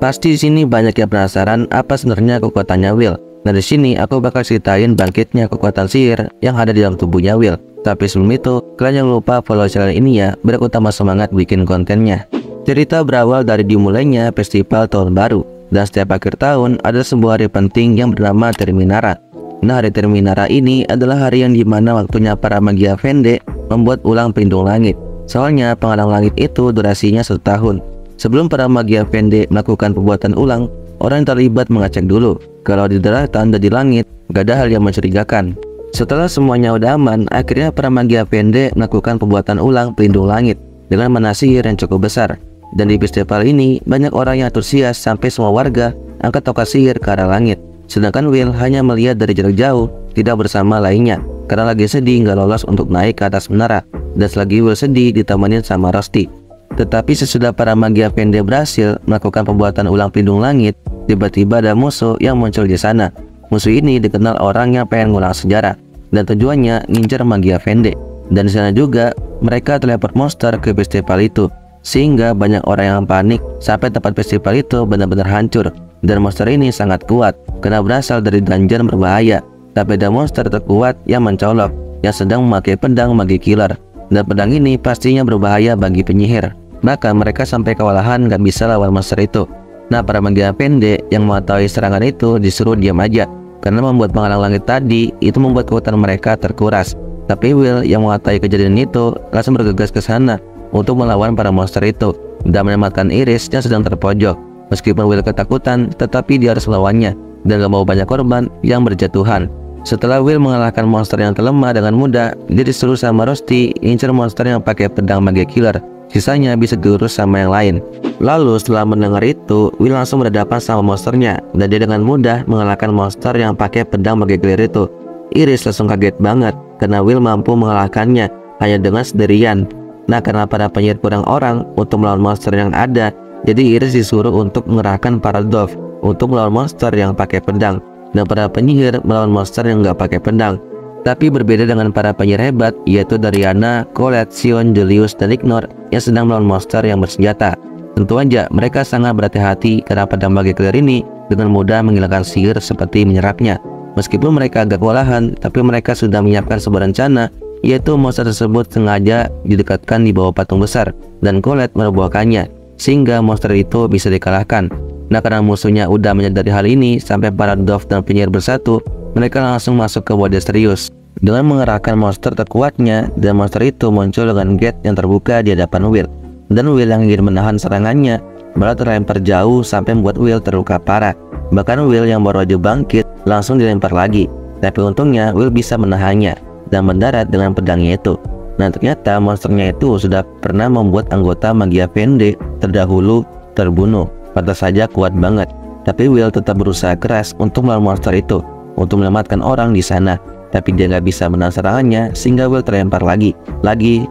Pasti di sini banyak yang penasaran apa sebenarnya kekuatannya Will. Nah di sini aku bakal ceritain bangkitnya kekuatan sihir yang ada di dalam tubuhnya Will. Tapi sebelum itu, kalian jangan lupa follow channel ini ya, biar aku tambah semangat bikin kontennya. Cerita berawal dari dimulainya festival tahun baru, dan setiap akhir tahun ada sebuah hari penting yang bernama Terminara. Nah hari Terminara ini adalah hari yang dimana waktunya para magia Vende membuat ulang pelindung langit. Soalnya penghalang langit itu durasinya 1 tahun. Sebelum para magia Vende melakukan pembuatan ulang, orang yang terlibat mengecek dulu kalau di daratan dan di langit gak ada hal yang mencurigakan. Setelah semuanya udah aman, akhirnya para magia Vende melakukan pembuatan ulang pelindung langit dengan mana sihir yang cukup besar. Dan di festival ini banyak orang yang antusias sampai semua warga angkat tongkat sihir ke arah langit. Sedangkan Will hanya melihat dari jarak jauh, tidak bersama lainnya karena lagi sedih nggak lolos untuk naik ke atas menara. Dan selagi Will sedih ditemenin sama Rusty. Tetapi sesudah para magia Vende berhasil melakukan pembuatan ulang pelindung langit, tiba-tiba ada musuh yang muncul di sana. Musuh ini dikenal orang yang pengen ngulang sejarah dan tujuannya ngincer magia Vende. Dan di sana juga mereka teleport monster ke festival itu, sehingga banyak orang yang panik sampai tempat festival itu benar-benar hancur. Dan monster ini sangat kuat karena berasal dari dungeon berbahaya. Tapi ada monster terkuat yang mencolok yang sedang memakai pedang magi killer. Dan pedang ini pastinya berbahaya bagi penyihir. Bahkan mereka sampai kewalahan gak bisa lawan monster itu. Nah para magia Vende yang mengetahui serangan itu disuruh diam aja, karena membuat penghalang langit tadi itu membuat kekuatan mereka terkuras. Tapi Will yang mengetahui kejadian itu langsung bergegas ke sana untuk melawan para monster itu dan menyelamatkan Iris yang sedang terpojok. Meskipun Will ketakutan, tetapi dia harus melawannya dan gak mau banyak korban yang berjatuhan. Setelah Will mengalahkan monster yang terlemah dengan mudah, dia disuruh sama Rusty incer monster yang pakai pedang magi killer. Sisanya bisa diurus sama yang lain. Lalu setelah mendengar itu, Will langsung berhadapan sama monsternya dan dia dengan mudah mengalahkan monster yang pakai pedang magi killer itu. Iris langsung kaget banget karena Will mampu mengalahkannya hanya dengan sendirian. Nah karena para penyihir kurang orang untuk melawan monster yang ada, jadi Iris disuruh untuk mengerahkan para dwarf untuk melawan monster yang pakai pedang, dan para penyihir melawan monster yang nggak pakai pedang. Tapi berbeda dengan para penyihir hebat, yaitu Dariana, Colette, Sion, Julius, dan Ignore yang sedang melawan monster yang bersenjata. Tentu aja mereka sangat berhati-hati karena pedang magi killer ini dengan mudah menghilangkan sihir seperti menyerapnya. Meskipun mereka agak kewalahan, tapi mereka sudah menyiapkan sebuah rencana, yaitu monster tersebut sengaja didekatkan di bawah patung besar dan Colette merobohkannya sehingga monster itu bisa dikalahkan. Nah karena musuhnya udah menyadari hal ini, sampai para dwarf dan penyihir bersatu, mereka langsung masuk ke mode serius dengan mengerahkan monster terkuatnya, dan monster itu muncul dengan gate yang terbuka di hadapan Will. Dan Will yang ingin menahan serangannya malah terlempar jauh sampai membuat Will terluka parah. Bahkan Will yang baru aja bangkit langsung dilempar lagi, tapi untungnya Will bisa menahannya dan mendarat dengan pedangnya itu. Nah ternyata monsternya itu sudah pernah membuat anggota magia Vende terdahulu terbunuh. Pantas saja kuat banget, tapi Will tetap berusaha keras untuk melawan monster itu untuk menyelamatkan orang di sana. Tapi dia nggak bisa menahan serangannya sehingga Will terlempar lagi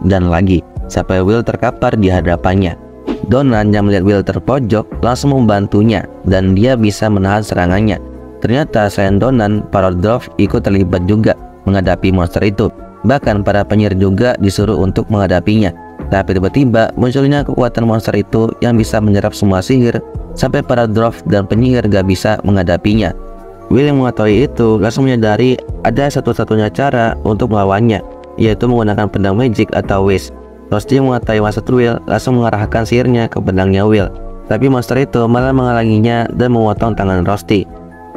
dan lagi sampai Will terkapar di hadapannya. Donan yang melihat Will terpojok langsung membantunya dan dia bisa menahan serangannya. Ternyata selain Donan, para dwarf ikut terlibat juga menghadapi monster itu. Bahkan para penyihir juga disuruh untuk menghadapinya. Tapi tiba-tiba munculnya kekuatan monster itu yang bisa menyerap semua sihir sampai para dwarf dan penyihir gak bisa menghadapinya. Will yang mengetahui itu langsung menyadari ada satu-satunya cara untuk melawannya, yaitu menggunakan pedang magic atau wish. Rusty yang mengetahui maksud Will langsung mengarahkan sihirnya ke pedangnya Will, tapi monster itu malah menghalanginya dan memotong tangan Rusty.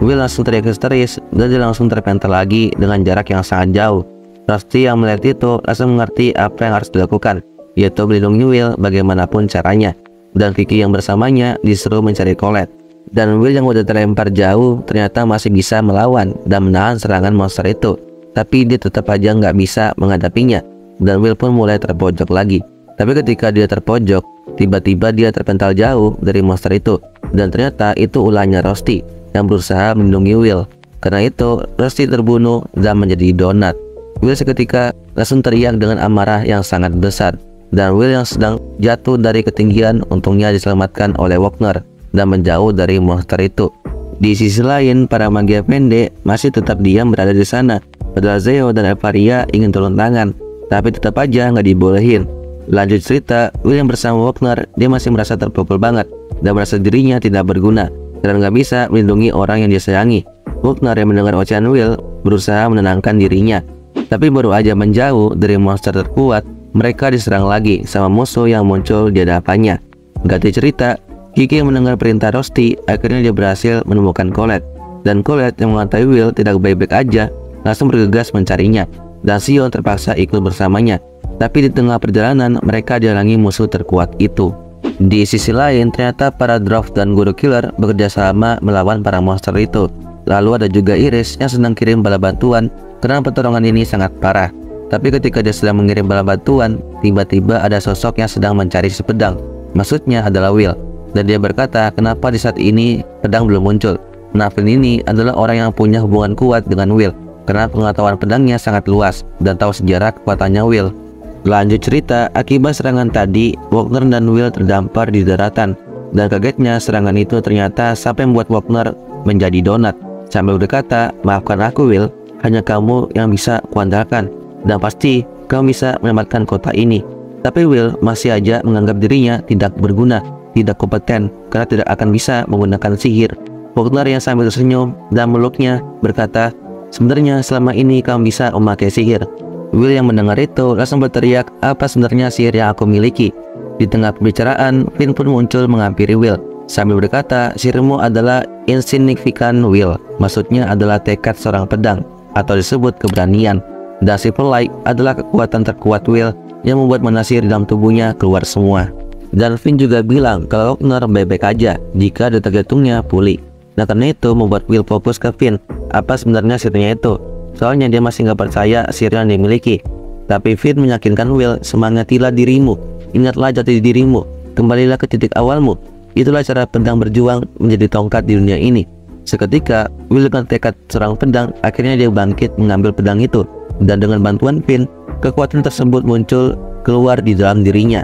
Will langsung teriak histeris dan dia langsung terpental lagi dengan jarak yang sangat jauh. Rusty yang melihat itu langsung mengerti apa yang harus dilakukan, yaitu melindungi Will bagaimanapun caranya. Dan Vicky yang bersamanya disuruh mencari Colette. Dan Will yang udah terlempar jauh ternyata masih bisa melawan dan menahan serangan monster itu. Tapi dia tetap aja nggak bisa menghadapinya. Dan Will pun mulai terpojok lagi. Tapi ketika dia terpojok, tiba-tiba dia terpental jauh dari monster itu. Dan ternyata itu ulahnya Rusty yang berusaha melindungi Will. Karena itu Rusty terbunuh dan menjadi donat. Will seketika langsung teriak dengan amarah yang sangat besar. Dan Will yang sedang jatuh dari ketinggian untungnya diselamatkan oleh Wagner dan menjauh dari monster itu. Di sisi lain, para magia Vende masih tetap diam berada di sana. Padahal Zeo dan Evaria ingin turun tangan, tapi tetap aja nggak dibolehin. Lanjut cerita, Will yang bersama Wagner, dia masih merasa terpukul banget dan merasa dirinya tidak berguna dan gak bisa melindungi orang yang dia sayangi. Wagner yang mendengar ocehan Will berusaha menenangkan dirinya, tapi baru aja menjauh dari monster terkuat, mereka diserang lagi sama musuh yang muncul di hadapannya. Ganti cerita, Kiki yang mendengar perintah Rusty, akhirnya dia berhasil menemukan Colette. Dan Colette yang mengetahui Will tidak baik-baik aja, langsung bergegas mencarinya. Dan Sion terpaksa ikut bersamanya. Tapi di tengah perjalanan, mereka dihalangi musuh terkuat itu. Di sisi lain, ternyata para Dwarf dan Guru Killer bekerja sama melawan para monster itu. Lalu ada juga Iris yang sedang kirim bala bantuan karena pertarungan ini sangat parah. Tapi ketika dia sedang mengirim bala bantuan, tiba-tiba ada sosok yang sedang mencari si pedang. Maksudnya adalah Will. Dan dia berkata kenapa di saat ini pedang belum muncul. Nah, Flynn ini adalah orang yang punya hubungan kuat dengan Will karena pengetahuan pedangnya sangat luas dan tahu sejarah kekuatannya Will. Lanjut cerita, akibat serangan tadi, Wagner dan Will terdampar di daratan. Dan kagetnya serangan itu ternyata sampai membuat Wagner menjadi donat. Sambil berkata, maafkan aku Will, hanya kamu yang bisa kuandalkan. Dan pasti kamu bisa menyelamatkan kota ini. Tapi Will masih aja menganggap dirinya tidak berguna, tidak kompeten, karena tidak akan bisa menggunakan sihir. Wagner yang sambil tersenyum dan meluknya berkata, sebenarnya selama ini kamu bisa memakai sihir. Will yang mendengar itu langsung berteriak, apa sebenarnya sihir yang aku miliki? Di tengah pembicaraan, Flynn pun muncul menghampiri Will sambil berkata, sihirmu adalah insignificant will, maksudnya adalah tekad seorang pedang atau disebut keberanian. Dan Silverlight adalah kekuatan terkuat Will yang membuat mana sihir dalam tubuhnya keluar semua. Dan Flynn juga bilang kalau Wagner baik-baik aja jika detak jantungnya pulih. Nah, karena itu membuat Will fokus ke Flynn, apa sebenarnya sihirnya itu. Soalnya dia masih nggak percaya sihir yang dimiliki. Tapi Flynn meyakinkan Will, semangatilah dirimu, ingatlah jati dirimu, kembalilah ke titik awalmu. Itulah cara pedang berjuang menjadi tongkat di dunia ini. Seketika Will dengan tekad serang pedang, akhirnya dia bangkit mengambil pedang itu. Dan dengan bantuan Flynn, kekuatan tersebut muncul keluar di dalam dirinya.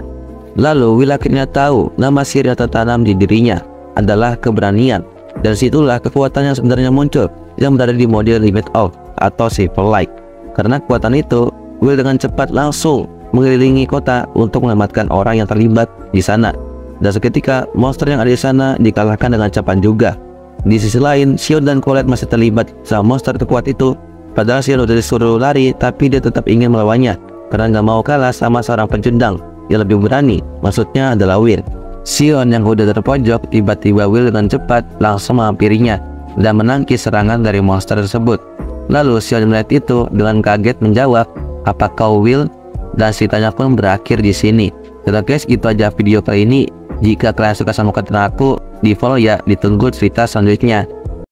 Lalu Will akhirnya tahu nama sihir yang tertanam di dirinya adalah keberanian. Dan situlah kekuatan yang sebenarnya muncul, yang berada di mode Limit Off atau Silverlight. Karena kekuatan itu, Will dengan cepat langsung mengelilingi kota untuk menyelamatkan orang yang terlibat di sana. Dan seketika monster yang ada di sana dikalahkan dengan cepat juga. Di sisi lain, Sion dan Colette masih terlibat sama monster terkuat itu. Padahal Sion udah disuruh lari, tapi dia tetap ingin melawannya karena nggak mau kalah sama seorang pencundang yang lebih berani, maksudnya adalah Will. Sion yang udah terpojok, tiba-tiba Will dengan cepat langsung menghampirinya dan menangkis serangan dari monster tersebut. Lalu Sion melihat itu dengan kaget menjawab, apa kau Will? Dan ceritanya pun berakhir di sini. Dan guys, gitu aja video kali ini. Jika kalian suka sama konten aku, di follow ya, ditunggu cerita selanjutnya.